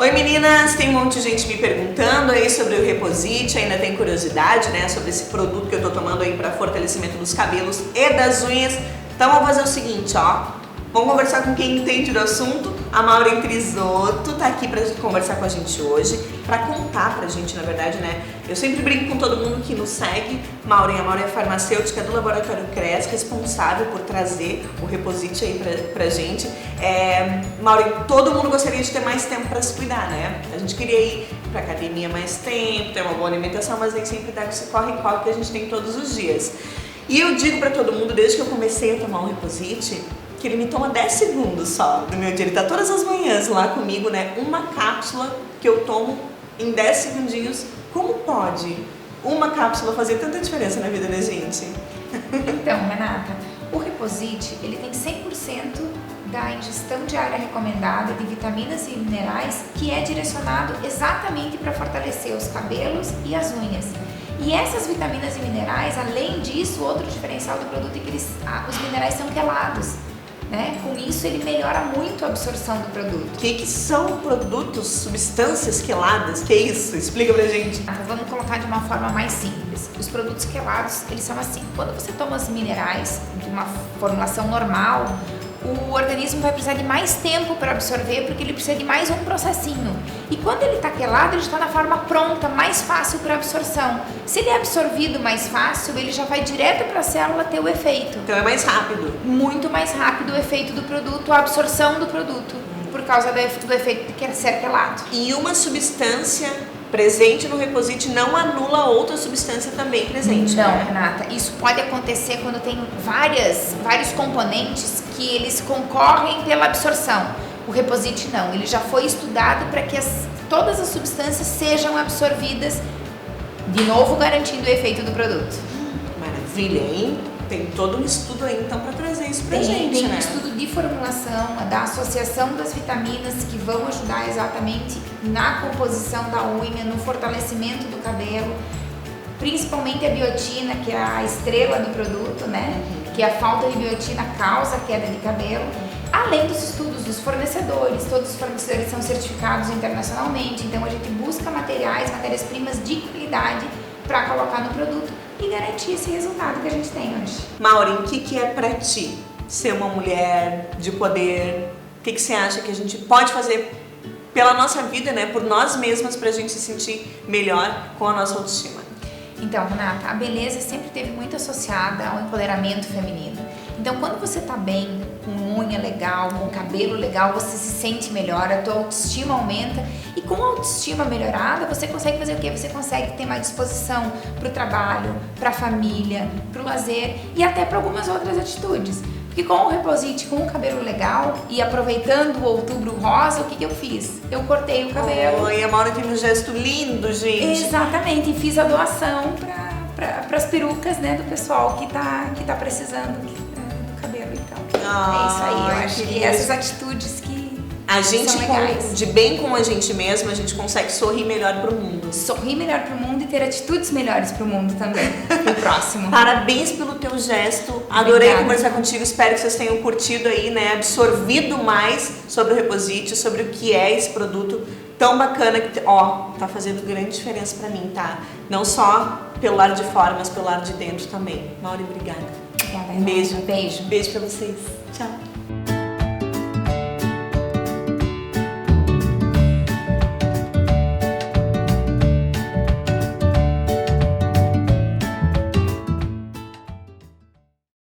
Oi meninas, tem um monte de gente me perguntando aí sobre o Reposite, ainda tem curiosidade, né, sobre esse produto que eu tô tomando aí para fortalecimento dos cabelos e das unhas. Então vamos fazer o seguinte, ó, vamos conversar com quem entende do assunto. A Maureen Trisotto tá aqui pra conversar com a gente hoje, pra contar pra gente, na verdade, né? Eu sempre brinco com todo mundo que nos segue. A Maureen é farmacêutica do Laboratório CRES, responsável por trazer o Reposite aí pra gente. Maureen, todo mundo gostaria de ter mais tempo pra se cuidar, né? A gente queria ir pra academia mais tempo, ter uma boa alimentação, mas nem sempre dá com esse corre-corre que a gente tem todos os dias. E eu digo pra todo mundo, desde que eu comecei a tomar o Reposite, que ele me toma 10 segundos só do meu dia. Ele tá todas as manhãs lá comigo, né? Uma cápsula que eu tomo em 10 segundinhos. Como pode uma cápsula fazer tanta diferença na vida da gente? Então, Renata, o Reposite, ele tem 100% da ingestão diária recomendada de vitaminas e minerais, que é direcionado exatamente para fortalecer os cabelos e as unhas. E essas vitaminas e minerais, além disso, outro diferencial do produto é que os minerais são quelados. Né? Com isso ele melhora muito a absorção do produto. O que são produtos, substâncias queladas? Que é isso? Explica pra gente. Vamos colocar de uma forma mais simples. Os produtos quelados, eles são assim, quando você toma os minerais de uma formulação normal, o organismo vai precisar de mais tempo para absorver, porque ele precisa de mais um processinho. E quando ele está quelado, ele está na forma pronta, mais fácil para absorção. Se ele é absorvido mais fácil, ele já vai direto para a célula ter o efeito. Então é mais rápido. Muito mais rápido o efeito do produto, a absorção do produto, por causa do efeito de ser quelado. E uma substância presente no Reposite não anula outra substância também presente, não, né? Renata, isso pode acontecer quando tem vários componentes que eles concorrem pela absorção. O Reposite não, ele já foi estudado para que todas as substâncias sejam absorvidas, de novo garantindo o efeito do produto. Maravilha, hein? Tem todo um estudo aí então para trazer isso pra gente, tem né? um estudo de formulação, da associação das vitaminas que vão ajudar exatamente na composição da unha, no fortalecimento do cabelo, principalmente a biotina, que é a estrela do produto, né? Que a falta de biotina causa queda de cabelo. Além dos estudos dos fornecedores, todos os fornecedores são certificados internacionalmente, então a gente busca matérias-primas de qualidade para colocar no produto e garantir esse resultado que a gente tem hoje. Maureen, o que é pra ti ser uma mulher de poder? O que você acha que a gente pode fazer pela nossa vida, né? Por nós mesmas, pra gente se sentir melhor com a nossa autoestima? Então, Renata, a beleza sempre esteve muito associada ao empoderamento feminino. Então, quando você tá bem, com unha legal, com cabelo legal, você se sente melhor, a tua autoestima aumenta. E com a autoestima melhorada, você consegue fazer o quê? Você consegue ter mais disposição para o trabalho, para a família, para o lazer e até para algumas outras atitudes. Porque com o Reposite, com o cabelo legal e aproveitando o outubro rosa, o que eu fiz? Eu cortei o cabelo. Oi, a Maureen tem um gesto lindo, gente. Exatamente, e fiz a doação para as perucas, né, do pessoal que tá precisando do cabelo. Então, é isso aí. Eu acho que essas atitudes que a gente, são legais. de bem com a gente mesma, a gente consegue sorrir melhor pro mundo. Sorrir melhor pro mundo e ter atitudes melhores pro mundo também, no próximo. Parabéns pelo teu gesto, adorei Obrigada. Conversar contigo, espero que vocês tenham curtido aí, né, absorvido mais sobre o Reposite, sobre o que é esse produto tão bacana que, ó, tá fazendo grande diferença pra mim, tá? Não só pelo lado de fora, mas pelo lado de dentro também. Maureen, obrigada. Obrigada, Beijo. Beijo. Beijo pra vocês. Tchau.